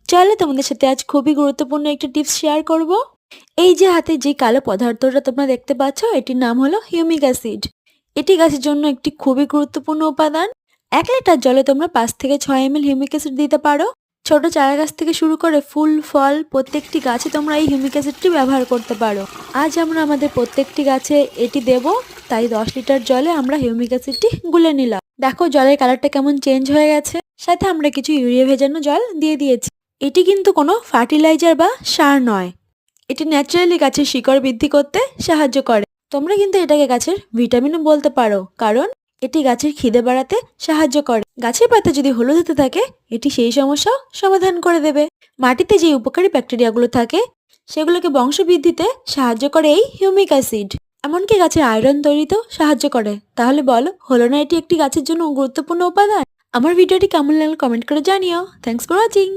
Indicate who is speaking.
Speaker 1: চলো তোমাদের সাথে আজ খুবই গুরুত্বপূর্ণ একটা টিপস শেয়ার করব। এই যে হাতে যে কালো পদার্থটা তোমরা দেখতে পাচ্ছ, এটির নাম হলো হিউমিক অ্যাসিড। এটি গাছের জন্য একটি খুবই গুরুত্বপূর্ণ উপাদান। 1 লিটার জলে তোমরা 5 থেকে 6 ml হিউমিক অ্যাসিড দিতে পারো। ছোট চারা গাছ থেকে শুরু করে ফুল ফল প্রত্যেকটি গাছে তোমরা এই হিউমিক অ্যাসিডটি ব্যবহার করতে পারো। আজ আমরা আমাদের প্রত্যেকটি গাছে এটি দেব, তাই 10 লিটার জলে আমরা হিউমিক অ্যাসিডটি গুলে নিলাম। দেখো জলের কালারটা কেমন চেঞ্জ হয়ে গেছে। সাথে আমরা কিছু ইউরিয়া ভেজানো জল দিয়ে দিয়েছি। এটি কিন্তু কোনো ফার্টিলাইজার বা সার নয়, এটি ন্যাচারালি গাছের শিকড় বৃদ্ধি করতে সাহায্য করে। তোমরা কিন্তু এটাকে গাছের ভিটামিনও বলতে পারো, কারণ এটি গাছের খিদে বাড়াতে সাহায্য করে। গাছের পাতা যদি হলুদ হতে থাকে, এটি সেই সমস্যাও সমাধান করে দেবে। মাটিতে যে উপকারী ব্যাকটেরিয়াগুলো থাকে, সেগুলোকে বংশবৃদ্ধিতে সাহায্য করে এই হিউমিক অ্যাসিড। এমনকি গাছের আয়রন তৈরিতেও সাহায্য করে। তাহলে বলো, হলো না এটি একটি গাছের জন্য গুরুত্বপূর্ণ উপাদান? আমার ভিডিওটি কেমন লাগলো কমেন্ট করে জানিও। Thanks for watching.